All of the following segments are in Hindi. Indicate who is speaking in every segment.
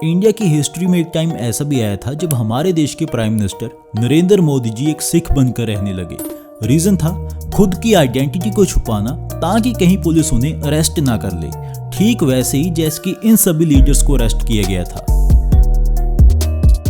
Speaker 1: इंडिया की हिस्ट्री में एक टाइम ऐसा भी आया था जब हमारे देश के प्राइम मिनिस्टर नरेंद्र मोदी जी एक सिख बनकर रहने लगे। रीजन था खुद की आइडेंटिटी को छुपाना ताकि कहीं पुलिस उन्हें अरेस्ट ना कर ले, ठीक वैसे ही जैसे कि इन सभी लीडर्स को अरेस्ट किया गया था।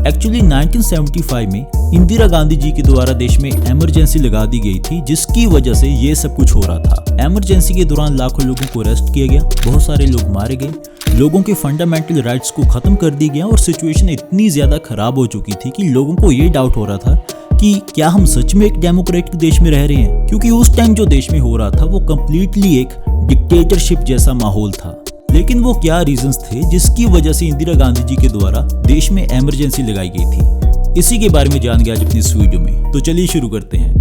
Speaker 1: एक्चुअली 1975 में इंदिरा गांधी जी के द्वारा देश में इमरजेंसी लगा दी गई थी, जिसकी वजह से ये सब कुछ हो रहा था। इमरजेंसी के दौरान लाखों लोगों को अरेस्ट किया गया, बहुत सारे लोग मारे गए, लोगों के फंडामेंटल राइट्स को खत्म कर दिया गया और सिचुएशन इतनी ज्यादा खराब हो चुकी थी कि लोगों को ये डाउट हो रहा था कि क्या हम सच में एक डेमोक्रेटिक देश में रह रहे हैं, क्योंकि उस टाइम जो देश में हो रहा था वो कम्प्लीटली एक डिक्टेटरशिप जैसा माहौल था। लेकिन वो क्या रीजंस थे जिसकी वजह से इंदिरा गांधी जी के द्वारा देश में इमरजेंसी लगाई गई थी, इसी के बारे में जानेंगे आज अपनी इस वीडियो में। तो चलिए शुरू करते हैं।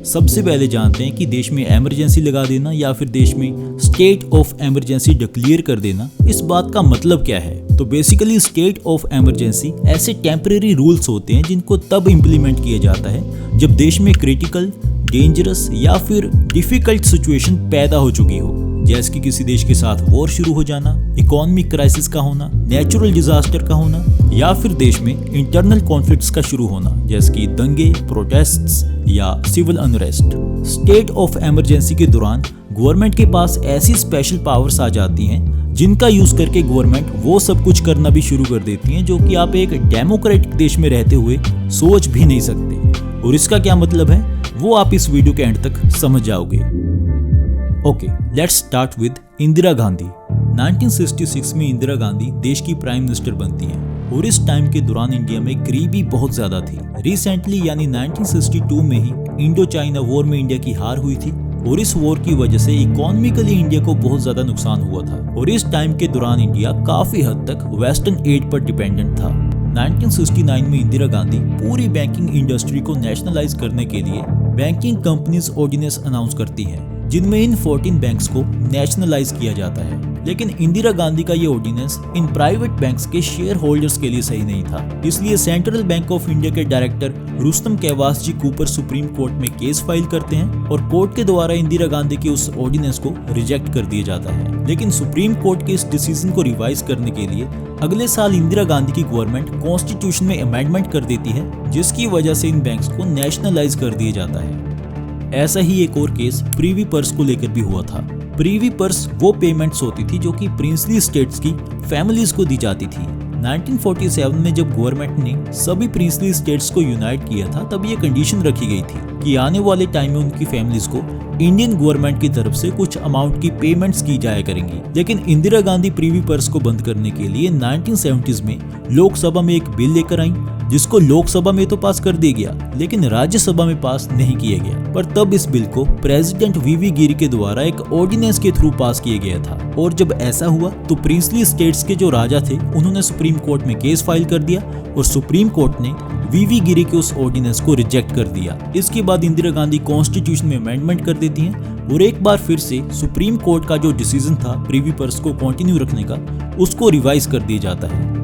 Speaker 1: सबसे पहले जानते हैं कि देश में इमरजेंसी लगा देना या फिर देश में स्टेट ऑफ इमरजेंसी डिक्लेयर कर देना, इस बात का मतलब क्या है। तो बेसिकली स्टेट ऑफ इमरजेंसी ऐसे टेम्परेरी रूल्स होते हैं जिनको तब इम्प्लीमेंट किया जाता है जब देश में क्रिटिकल, डेंजरस या फिर डिफिकल्ट सिचुएशन पैदा हो चुकी हो, जैसे कि किसी देश के साथ वॉर शुरू हो जाना, इकोनॉमिक क्राइसिस का होना, नेचुरल डिजास्टर का होना, या फिर देश में इंटरनल कॉन्फ्लिक्ट्स का शुरू होना, जैसे कि दंगे, प्रोटेस्ट्स या civil unrest. State of emergency के दौरान गवर्नमेंट के पास ऐसी स्पेशल पावर्स आ जाती हैं जिनका यूज करके गवर्नमेंट वो सब कुछ करना भी शुरू कर देती है जो कि आप एक डेमोक्रेटिक देश में रहते हुए सोच भी नहीं सकते। और इसका क्या मतलब है वो आप इस वीडियो के एंड तक समझ जाओगे। Okay, let's start with Indira Gandhi. 1966 में इंदिरा गांधी देश की प्राइम मिनिस्टर बनती हैं और इस टाइम के दौरान इंडिया में गरीबी बहुत ज्यादा थी। रिसेंटली यानी 1962 में ही इंडो चाइना वॉर में इंडिया की हार हुई थी और इस वॉर की वजह से इकोनॉमिकली इंडिया को बहुत ज्यादा नुकसान हुआ था और इस टाइम के दौरान इंडिया काफी हद तक वेस्टर्न एड पर डिपेंडेंट था। 1969 में इंदिरा गांधी पूरी बैंकिंग इंडस्ट्री को नेशनलाइज करने के लिए बैंकिंग कंपनीज ऑर्डिनेंस अनाउंस करती हैं, जिनमें इन 14 बैंक्स को नेशनलाइज किया जाता है। लेकिन इंदिरा गांधी का ये ऑर्डिनेंस इन प्राइवेट बैंक्स के शेयर होल्डर्स के लिए सही नहीं था, इसलिए सेंट्रल बैंक ऑफ इंडिया के डायरेक्टर रुस्तम कैवास जी कूपर सुप्रीम कोर्ट में केस फाइल करते हैं और कोर्ट के द्वारा इंदिरा गांधी के उस ऑर्डिनेंस को रिजेक्ट कर दिया जाता है। लेकिन सुप्रीम कोर्ट के इस डिसीजन को रिवाइज करने के लिए अगले साल इंदिरा गांधी की गवर्नमेंट कॉन्स्टिट्यूशन में अमेंडमेंट कर देती है, जिसकी वजह से इन बैंक्स को नेशनलाइज कर दिया जाता है। ऐसा ही एक और केस प्रीवी पर्स को लेकर भी हुआ था। प्रीवी पर्स वो पेमेंट्स होती थी जो कि प्रिंसली स्टेट्स की फैमिलीज को दी जाती थी। 1947 में जब गवर्नमेंट ने सभी प्रिंसली स्टेट्स को यूनाइट किया था तब ये कंडीशन रखी गई थी कि आने वाले टाइम में उनकी फैमिलीज को इंडियन गवर्नमेंट की तरफ से कुछ अमाउंट की पेमेंट्स की जाया करेंगी। लेकिन इंदिरा गांधी प्रीवी पर्स को बंद करने के लिए 1970s में लोकसभा में एक बिल लेकर आई, जिसको लोकसभा में तो पास कर दिया गया लेकिन राज्यसभा में पास नहीं किया गया। पर तब इस बिल को प्रेसिडेंट वीवी गिरी के द्वारा एक ऑर्डिनेंस के थ्रू पास किया गया था और जब ऐसा हुआ तो प्रिंसली स्टेट्स के जो राजा थे उन्होंने सुप्रीम कोर्ट में केस फाइल कर दिया और सुप्रीम कोर्ट ने वीवी गिरी के उस ऑर्डिनेंस को रिजेक्ट कर दिया। इसके बाद इंदिरा गांधी कॉन्स्टिट्यूशन में अमेंडमेंट कर देती हैं और एक बार फिर से सुप्रीम कोर्ट का जो डिसीजन था प्रीवी पर्स को कंटिन्यू रखने का, उसको रिवाइज कर दिया जाता है।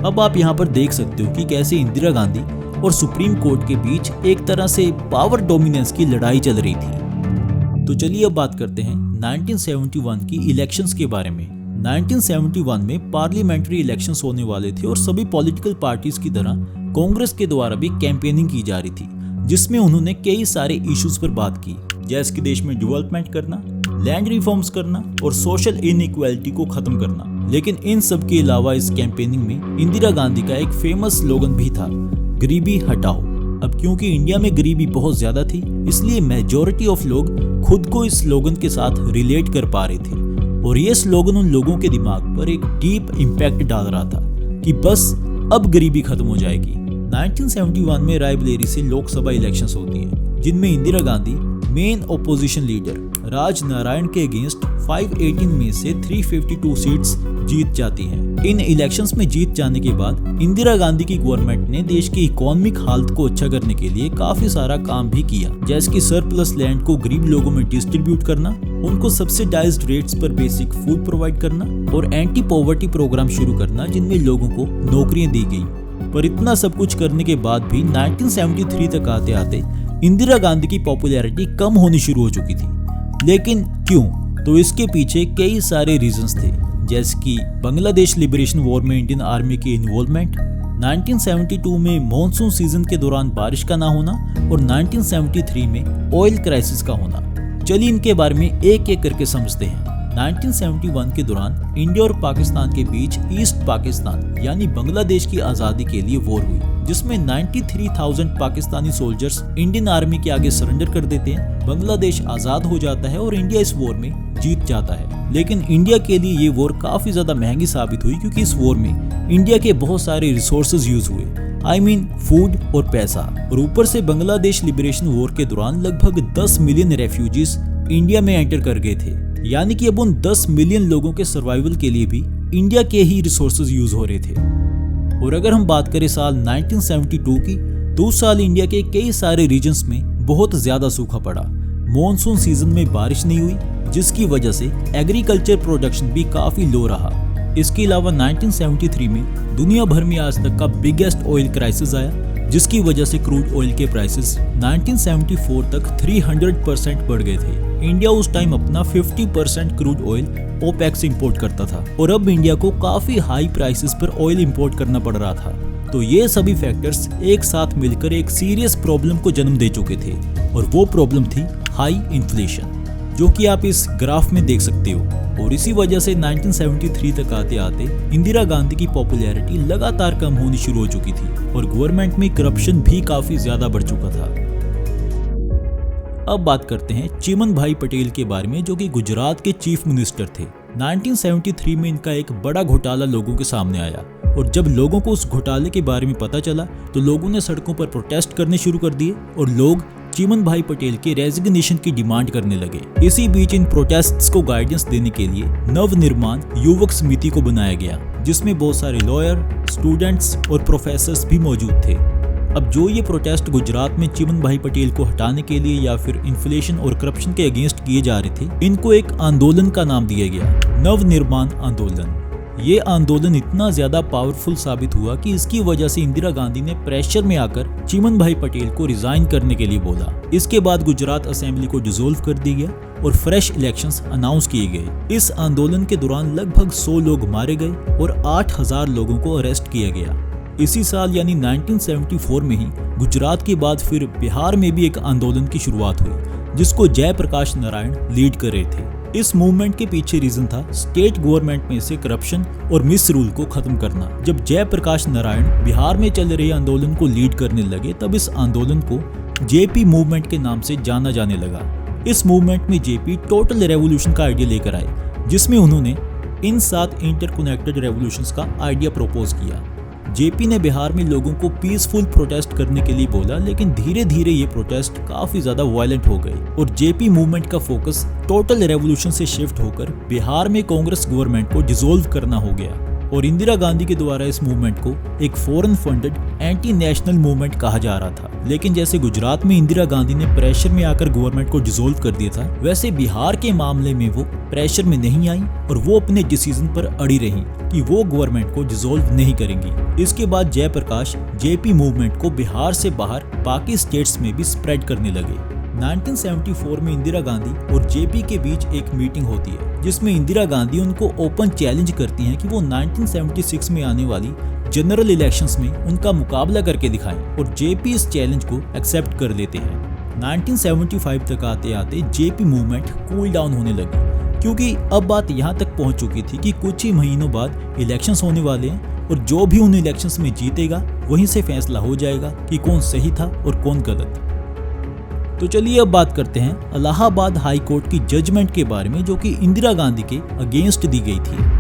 Speaker 1: अब आप यहाँ पर देख सकते हो कि कैसे इंदिरा गांधी और सुप्रीम कोर्ट के बीच एक तरह से पावर डोमिनेंस की लड़ाई चल रही थी। तो चलिए अब बात करते हैं 1971 की इलेक्शंस के बारे में। 1971 में पार्लियामेंट्री इलेक्शंस होने वाले थे और सभी पॉलिटिकल पार्टीज की तरह कांग्रेस के द्वारा भी कैंपेनिंग की जा रही थी, जिसमें उन्होंने कई सारे इश्यूज पर बात की, जैसे कि देश में डेवलपमेंट करना, लैंड रिफॉर्म्स करना और सोशल इनइक्वालिटी को खत्म करना। लेकिन इन सब के अलावा इस कैंपेनिंग में इंदिरा गांधी का एक फेमस स्लोगन भी था, गरीबी हटाओ। अब क्योंकि इंडिया में गरीबी बहुत ज्यादा थी, इसलिए मेजॉरिटी ऑफ लोग खुद को इस स्लोगन के साथ रिलेट कर पा रहे थे और ये स्लोगन उन लोगों के दिमाग पर एक डीप इम्पैक्ट डाल रहा था कि बस अब गरीबी खत्म हो जाएगी। 1971 में रायबरेली से लोकसभा इलेक्शंस होती हैं, जिनमें Indira Gandhi main opposition leader Raj Narain के अगेंस्ट 518 में से 352 सीट्स जीत जाती हैं। इन इलेक्शंस में जीत जाने के बाद इंदिरा गांधी की गवर्नमेंट ने देश की इकोनॉमिक हालत को अच्छा करने के लिए काफी सारा काम भी किया, जैसे कि सरप्लस लैंड को गरीब लोगों में डिस्ट्रीब्यूट करना, उनको सब्सिडाइज्ड रेट्स पर बेसिक फूड प्रोवाइड करना और एंटी पॉवर्टी प्रोग्राम शुरू करना, जिनमें लोगों को नौकरियां दी गई। पर इतना सब कुछ करने के बाद भी 1973 तक आते आते इंदिरा गांधी की पॉपुलैरिटी कम होनी शुरू हो चुकी थी। लेकिन क्यों? तो इसके पीछे कई सारे रीजंस थे। जैसे कि बांग्लादेश लिबरेशन वॉर में इंडियन आर्मी की इन्वॉल्वमेंट, 1972 में मॉनसून सीजन के दौरान बारिश का ना होना और 1973 में ऑयल क्राइसिस का होना। चलिए इनके बारे में एक एक करके समझते हैं। 1971 के दौरान इंडिया और पाकिस्तान के बीच ईस्ट पाकिस्तान यानी बांग्लादेश की आज़ादी के लिए वॉर हुई, जिसमें 93,000 पाकिस्तानी सोल्जर्स इंडियन आर्मी के आगे सरेंडर कर देते हैं। बांग्लादेश आज़ाद हो जाता है और इंडिया इस वॉर में जीत जाता है। लेकिन इंडिया के लिए ये वॉर काफ़ी ज़्यादा महंगी साबित हुई, क्योंकि इस वॉर में इंडिया के बहुत सारे रिसोर्सेज यूज हुए, I mean फूड और पैसा। और ऊपर से बांग्लादेश लिबरेशन वॉर के दौरान लगभग 10 मिलियन रेफ्यूजीज इंडिया में एंटर कर गए थे, यानी कि अब उन 10 मिलियन लोगों के सर्वाइवल के लिए भी इंडिया के ही रिसोर्सेज यूज हो रहे थे। और अगर हम बात करें साल 1972 की, तो उस साल इंडिया के कई सारे रीजन्स में बहुत ज्यादा सूखा पड़ा। मॉनसून सीजन में बारिश नहीं हुई, जिसकी वजह से एग्रीकल्चर प्रोडक्शन भी काफी लो रहा। इसके अलावा 1973 में दुनिया भर में आज तक का बिगेस्ट ऑयल क्राइसिस आया, जिसकी वजह से क्रूड ऑयल के प्राइसेस 1974 तक 300% बढ़ गए थे। इंडिया उस टाइम अपना 50% क्रूड ऑयल ओपेक से इंपोर्ट करता था और अब इंडिया को काफी हाई प्राइसेस पर ऑयल इंपोर्ट करना पड़ रहा था। तो ये सभी फैक्टर्स एक साथ मिलकर एक सीरियस प्रॉब्लम को जन्म दे चुके थे, और वो प्रॉब्लम थी हाई इन्फ्लेशन, जो कि आप इस ग्राफ में देख सकते हो। और इसी वजह से 1973 तक आते आते इंदिरा गांधी की पॉपुलैरिटी लगातार कम होनी शुरू हो चुकी थी और गवर्नमेंट में करप्शन भी काफी ज्यादा बढ़ चुका था। अब बात करते हैं चिमन भाई पटेल के बारे में, जो कि गुजरात के चीफ मिनिस्टर थे। 1973 में इनका एक बड़ा घोटाला लोगों के सामने आया, और जब लोगों को उस घोटाले के बारे में पता चला तो लोगों ने सड़कों पर प्रोटेस्ट करने शुरू कर दिए और लोग चिमन भाई पटेल के रेजिग्नेशन की डिमांड करने लगे। इसी बीच इन प्रोटेस्ट्स को गाइडेंस देने के लिए नवनिर्माण युवक समिति को बनाया गया, जिसमें बहुत सारे लॉयर, स्टूडेंट्स और प्रोफेसर्स भी मौजूद थे। अब जो ये प्रोटेस्ट गुजरात में चिमन भाई पटेल को हटाने के लिए या फिर इन्फ्लेशन और करप्शन के अगेंस्ट किए जा रहे थे, इनको एक आंदोलन का नाम दिया गया, नवनिर्माण आंदोलन। ये आंदोलन इतना ज्यादा पावरफुल साबित हुआ कि इसकी वजह से इंदिरा गांधी ने प्रेशर में आकर चिमन भाई पटेल को रिजाइन करने के लिए बोला। इसके बाद गुजरात असेंबली को डिसॉल्व कर दिया गया और फ्रेश इलेक्शंस अनाउंस किए गए। इस आंदोलन के दौरान लगभग 100 लोग मारे गए और 8,000 लोगों को अरेस्ट किया गया। इसी साल यानी 1974 में ही गुजरात के बाद फिर बिहार में भी एक आंदोलन की शुरुआत हुई, जिसको जयप्रकाश नारायण लीड कर रहे थे। इस मूवमेंट के पीछे रीजन था स्टेट गवर्नमेंट में से करप्शन और मिस रूल को खत्म करना। जब जयप्रकाश नारायण बिहार में चल रहे आंदोलन को लीड करने लगे, तब इस आंदोलन को जेपी मूवमेंट के नाम से जाना जाने लगा। इस मूवमेंट में जेपी टोटल रेवोल्यूशन का आइडिया लेकर आए, जिसमें उन्होंने इन 7 इंटरकनेक्टेड रेवोल्यूशंस का आइडिया प्रपोज किया। जेपी ने बिहार में लोगों को पीसफुल प्रोटेस्ट करने के लिए बोला, लेकिन धीरे धीरे ये प्रोटेस्ट काफी ज्यादा वायलेंट हो गए और जेपी मूवमेंट का फोकस टोटल रेवोल्यूशन से शिफ्ट होकर बिहार में कांग्रेस गवर्नमेंट को डिसॉल्व करना हो गया। और इंदिरा गांधी के द्वारा इस मूवमेंट को एक foreign funded anti national movement कहा जा रहा था। लेकिन जैसे गुजरात में इंदिरा गांधी ने प्रेशर में आकर गवर्नमेंट को डिसॉल्व कर दिया था, वैसे बिहार के मामले में वो प्रेशर में नहीं आई और वो अपने डिसीजन पर अड़ी रही कि वो गवर्नमेंट को डिसॉल्व नहीं करेंगी। इसके बाद जयप्रकाश जेपी मूवमेंट को बिहार से बाहर बाकी स्टेट्स में भी स्प्रेड करने लगे। 1974 में इंदिरा गांधी और जेपी के बीच एक मीटिंग होती है, जिसमें इंदिरा गांधी उनको ओपन चैलेंज करती हैं कि वो 1976 में आने वाली जनरल इलेक्शंस में उनका मुकाबला करके दिखाएं, और जेपी इस चैलेंज को एक्सेप्ट कर लेते हैं। 1975 तक आते आते जेपी मूवमेंट कूल डाउन होने लगी, क्योंकि अब बात यहाँ तक पहुँच चुकी थी कि कुछ ही महीनों बाद इलेक्शंस होने वाले हैं और जो भी उन इलेक्शंस में जीतेगा वहीं से फैसला हो जाएगा कि कौन सही था और कौन गलत। तो चलिए अब बात करते हैं इलाहाबाद हाई कोर्ट की जजमेंट के बारे में, जो कि इंदिरा गांधी के अगेंस्ट दी गई थी।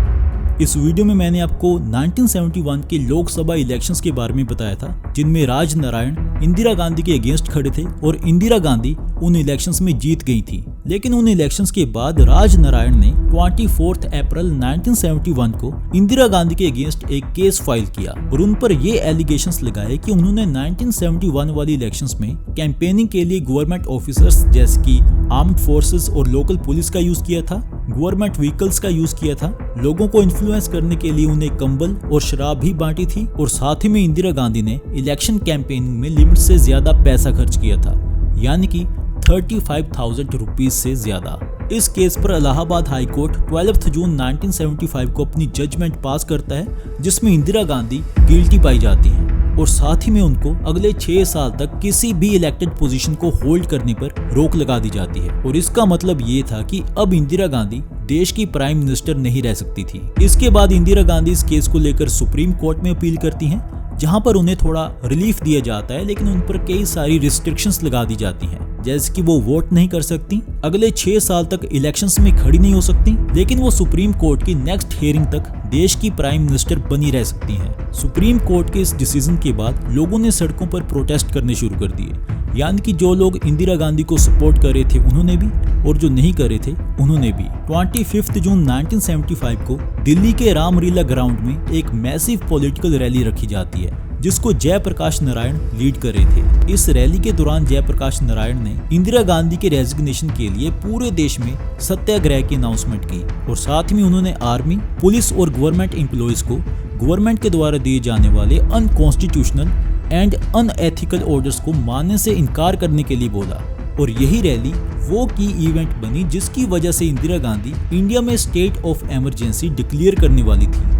Speaker 1: इस वीडियो में मैंने आपको 1971 के लोकसभा इलेक्शंस के बारे में बताया था, जिनमें राज नारायण इंदिरा गांधी के अगेंस्ट खड़े थे और इंदिरा गांधी उन इलेक्शंस में जीत गई थी। लेकिन उन इलेक्शंस के बाद राज नारायण ने 24 अप्रैल 1971 को इंदिरा गांधी के अगेंस्ट एक केस फाइल किया और उन पर ये एलिगेशंस लगाए कि उन्होंने 1971 वाली इलेक्शंस में कैंपेनिंग के लिए गवर्नमेंट ऑफिसर्स जैसे कि आर्म्ड फोर्सेस और लोकल पुलिस का यूज किया था, गवर्नमेंट व्हीकल्स का यूज किया था, लोगों को इन्फ्लुएंस करने के लिए उन्हें कंबल और शराब भी बांटी थी, और साथ ही में इंदिरा गांधी ने इलेक्शन कैंपेनिंग में लिमिट से ज्यादा पैसा खर्च किया था। यानी कि 35,000 रुपीज से ज्यादा। इस केस पर इलाहाबाद हाई कोर्ट 12 जून 1975 को अपनी जजमेंट पास करता है, जिसमें इंदिरा गांधी गिल्टी पाई जाती हैं और साथ ही में उनको अगले 6 साल तक किसी भी इलेक्टेड पोजीशन को होल्ड करने पर रोक लगा दी जाती है। और इसका मतलब ये था कि अब इंदिरा गांधी देश की प्राइम मिनिस्टर नहीं रह सकती थी। इसके बाद इंदिरा गांधी इस केस को लेकर सुप्रीम कोर्ट में अपील करती हैं, जहां पर उन्हें थोड़ा रिलीफ दिया जाता है, लेकिन उन पर कई सारी रिस्ट्रिक्शंस लगा दी जाती हैं, जैसे कि वो वोट नहीं कर सकती, अगले 6 साल तक इलेक्शंस में खड़ी नहीं हो सकती, लेकिन वो सुप्रीम कोर्ट की नेक्स्ट हियरिंग तक देश की प्राइम मिनिस्टर बनी रह सकती हैं। सुप्रीम कोर्ट के इस डिसीजन के बाद लोगों ने सड़कों पर प्रोटेस्ट करने शुरू कर दिए, यानी कि जो लोग इंदिरा गांधी को सपोर्ट कर रहे थे उन्होंने भी, और जो नहीं कर रहे थे उन्होंने भी। 25 जून 1975 को दिल्ली के रामलीला ग्राउंड में एक मैसिव पॉलिटिकल रैली रखी जाती है, जिसको जयप्रकाश नारायण लीड कर रहे थे। इस रैली के दौरान जयप्रकाश नारायण ने इंदिरा गांधी के रेजिग्नेशन के लिए पूरे देश में सत्याग्रह की अनाउंसमेंट की और साथ में उन्होंने आर्मी, पुलिस और गवर्नमेंट एम्प्लॉयज को गवर्नमेंट के द्वारा दिए जाने वाले अनकॉन्स्टिट्यूशनल एंड अनएथिकल ऑर्डर्स को मानने से इनकार करने के लिए बोला। और यही रैली वो की इवेंट बनी जिसकी वजह से इंदिरा गांधी इंडिया में स्टेट ऑफ इमरजेंसी डिक्लेयर करने वाली थी।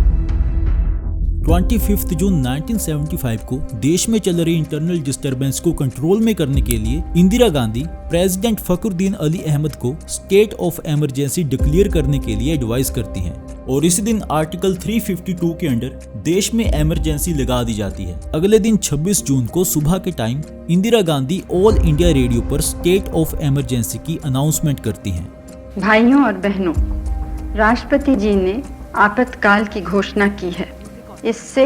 Speaker 1: 25 जून 1975 को देश में चल रही इंटरनल डिस्टरबेंस को कंट्रोल में करने के लिए इंदिरा गांधी प्रेसिडेंट फखरुद्दीन अली अहमद को स्टेट ऑफ इमरजेंसी डिक्लेयर करने के लिए एडवाइस करती हैं और इसी दिन आर्टिकल 352 के अंडर देश में इमरजेंसी लगा दी जाती है। अगले दिन 26 जून को सुबह के time Indira Gandhi all India radio पर स्टेट ऑफ इमरजेंसी की अनाउंसमेंट करती हैं।
Speaker 2: भाइयों और बहनों, राष्ट्रपति जी ने आपातकाल की घोषणा की है। इससे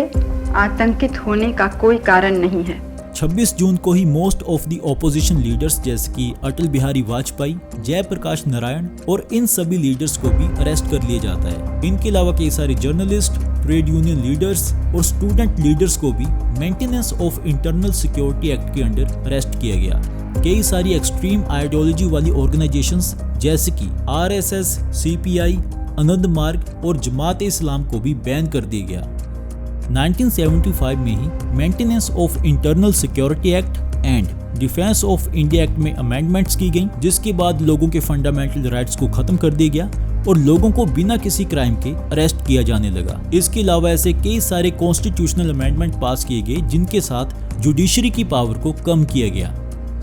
Speaker 2: आतंकित होने का कोई कारण नहीं है।
Speaker 1: 26 जून को ही most of the opposition leaders जैसे कि अटल बिहारी वाजपेयी, जयप्रकाश नारायण और इन सभी लीडर्स को भी अरेस्ट कर लिया जाता है। इनके अलावा कई सारे जर्नलिस्ट, ट्रेड यूनियन लीडर्स और स्टूडेंट लीडर्स को भी maintenance of internal security act के अंडर अरेस्ट किया गया। कई सारी एक्सट्रीम आइडियोलॉजी वाली ऑर्गेनाइजेशंस जैसे कि RSS, CPI, आनंद मार्ग और जमात इस्लाम को भी बैन कर दिया गया। 1975 में ही maintenance of internal security act and defence of India act में अमेंडमेंट्स की गई, जिसके बाद लोगों के फंडामेंटल राइट्स को खत्म कर दिया गया और लोगों को बिना किसी क्राइम के अरेस्ट किया जाने लगा। इसके अलावा ऐसे कई सारे कॉन्स्टिट्यूशनल अमेंडमेंट पास किए गए जिनके साथ जुडिशरी की पावर को कम किया गया।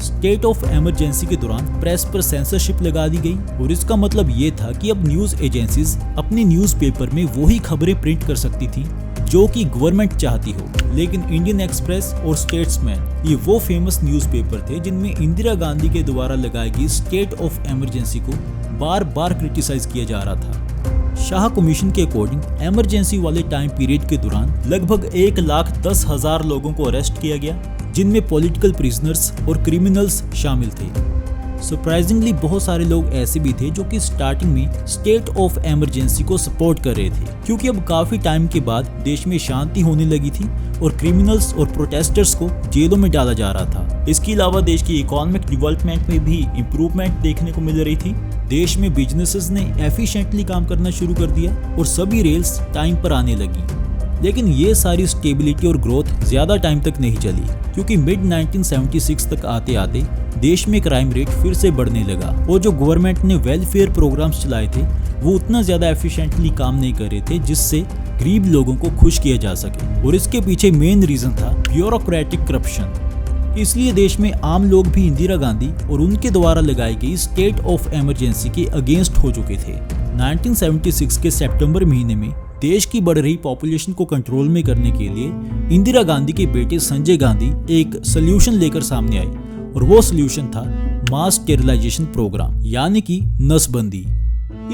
Speaker 1: स्टेट ऑफ इमरजेंसी के दौरान प्रेस पर सेंसरशिप लगा दी गई और इसका मतलब ये था कि अब न्यूज एजेंसीज अपने न्यूज़पेपर में वही खबरें प्रिंट कर सकती थी जो कि गवर्नमेंट चाहती हो। लेकिन इंडियन एक्सप्रेस और स्टेट्समैन ये वो फेमस न्यूज़पेपर थे जिनमें इंदिरा गांधी के द्वारा लगाई गई स्टेट ऑफ इमरजेंसी को बार बार क्रिटिसाइज किया जा रहा था। शाह कमीशन के अकॉर्डिंग इमरजेंसी वाले टाइम पीरियड के दौरान लगभग 1,10,000 लोगों को अरेस्ट किया गया, जिनमें पॉलिटिकल प्रिजनर्स और क्रिमिनल्स शामिल थे। सरप्राइजिंगली बहुत सारे लोग ऐसे भी थे जो कि स्टार्टिंग में स्टेट ऑफ इमरजेंसी को सपोर्ट कर रहे थे, क्योंकि अब काफी टाइम के बाद देश में शांति होने लगी थी और क्रिमिनल्स और प्रोटेस्टर्स को जेलों में डाला जा रहा था। इसके अलावा देश की इकोनॉमिक डेवलपमेंट में भी इम्प्रूवमेंट देखने को मिल रही थी। देश में बिजनेसेस ने एफिशिएंटली काम करना शुरू कर दिया और सभी रेल्स टाइम पर आने लगी। लेकिन ये सारी स्टेबिलिटी और ग्रोथ ज्यादा टाइम तक नहीं चली, क्योंकि मिड 1976 तक आते आते देश में क्राइम रेट फिर से बढ़ने लगा और जो गवर्नमेंट ने वेलफेयर प्रोग्राम्स चलाए थे वो उतना ज्यादा एफिशिएंटली काम नहीं कर रहे थे जिससे गरीब लोगों को खुश किया जा सके। और इसके पीछे मेन रीजन था ब्यूरोक्रेटिक करप्शन। इसलिए देश में आम लोग भी इंदिरा गांधी और उनके द्वारा लगाई गई स्टेट ऑफ इमरजेंसी के अगेंस्ट हो चुके थे। 1976 के सितंबर महीने में देश की बढ़ रही पॉपुलेशन को कंट्रोल में करने के लिए इंदिरा गांधी के बेटे संजय गांधी एक सोल्यूशन लेकर सामने आए और वो सोल्यूशन था मास स्टेरिलाइजेशन प्रोग्राम, यानी कि नसबंदी।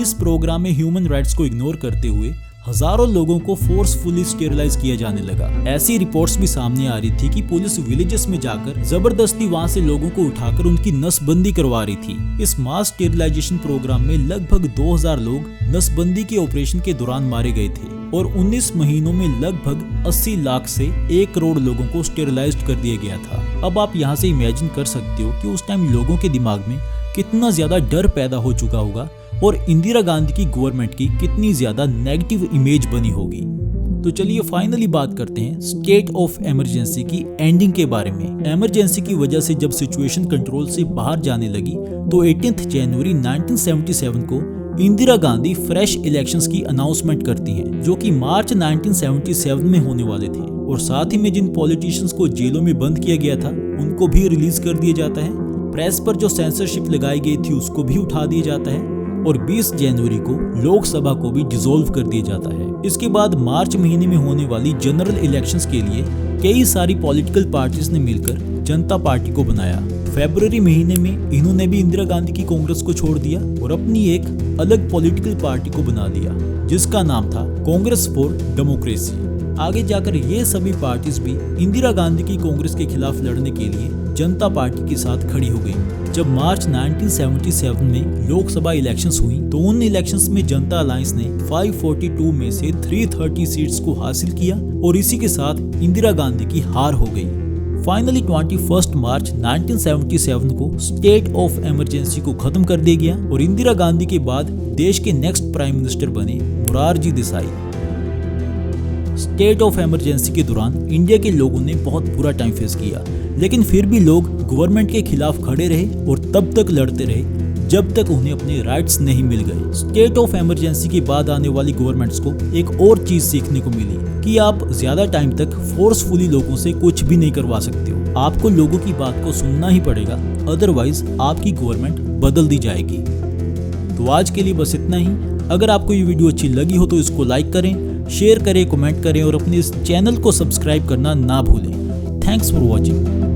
Speaker 1: इस प्रोग्राम में ह्यूमन राइट्स को इग्नोर करते हुए हजारों लोगों को फोर्सफुली स्टेरिलाइज किया जाने लगा। ऐसी रिपोर्ट्स भी सामने आ रही थी कि पुलिस विलेजेस में जाकर जबरदस्ती वहां से लोगों को उठाकर उनकी नसबंदी करवा रही थी। इस मास स्टेरिलाइजेशन प्रोग्राम में लगभग 2000 लोग नसबंदी के ऑपरेशन के दौरान मारे गए थे और 19 महीनों में लगभग 80 लाख से 1 करोड़ लोगों को स्टेरिलाइज्ड कर दिया गया था। अब आप यहाँ से इमेजिन कर सकते हो कि उस टाइम लोगों के दिमाग में कितना ज्यादा डर पैदा हो चुका होगा और इंदिरा गांधी की गवर्नमेंट की कितनी ज्यादा नेगेटिव इमेज बनी होगी। तो चलिए फाइनली बात करते हैं स्टेट ऑफ इमरजेंसी की एंडिंग के बारे में। इमरजेंसी की वजह से जब सिचुएशन कंट्रोल से बाहर जाने लगी तो 18 जनवरी 1977 को इंदिरा गांधी फ्रेश इलेक्शंस की अनाउंसमेंट करती हैं, जो कि मार्च 1977 में होने वाले थे। और साथ ही में जिन पॉलिटिशियंस को जेलों में बंद किया गया था उनको भी रिलीज कर दिया जाता है। प्रेस पर जो सेंसरशिप लगाई गई थी उसको भी उठा दिया जाता है और 20 जनवरी को लोकसभा को भी डिसॉल्व कर दिया जाता है। इसके बाद मार्च महीने में होने वाली जनरल इलेक्शंस के लिए कई सारी पॉलिटिकल पार्टीज ने मिलकर जनता पार्टी को बनाया। फरवरी महीने में इन्होंने भी इंदिरा गांधी की कांग्रेस को छोड़ दिया और अपनी एक अलग पॉलिटिकल पार्टी को बना लिया जिसका नाम था कांग्रेस फॉर डेमोक्रेसी। आगे जाकर ये सभी पार्टीज भी इंदिरा गांधी की कांग्रेस के खिलाफ लड़ने के लिए जनता पार्टी के साथ खड़ी हो गई। जब मार्च 1977 में लोकसभा इलेक्शंस हुई तो उन इलेक्शंस में जनता अलायंस ने 542 में से 330 सीट्स को हासिल किया और इसी के साथ इंदिरा गांधी की हार हो गई। फाइनली 21 मार्च 1977 को स्टेट ऑफ इमरजेंसी को खत्म कर दिया गया और इंदिरा गांधी के बाद देश के नेक्स्ट प्राइम मिनिस्टर बने Morarji Desai. State of emergency के दौरान इंडिया के लोगों ने बहुत बुरा टाइम फेस किया, लेकिन फिर भी लोग गवर्नमेंट के खिलाफ खड़े रहे और तब तक लड़ते रहे जब तक उन्हें अपने राइट्स नहीं मिल गए। स्टेट ऑफ इमरजेंसी के बाद आने वाली गवर्नमेंट्स को एक और चीज सीखने को मिली कि आप ज्यादा टाइम तक फोर्सफुली लोगों से कुछ भी नहीं करवा सकते हो। आपको लोगों की बात को सुनना ही पड़ेगा, अदरवाइज आपकी गवर्नमेंट बदल दी जाएगी। तो आज के लिए बस इतना ही। अगर आपको ये वीडियो अच्छी लगी हो तो इसको लाइक करें, शेयर करें, कमेंट करें और अपने इस चैनल को सब्सक्राइब करना ना भूलें। Thanks for watching.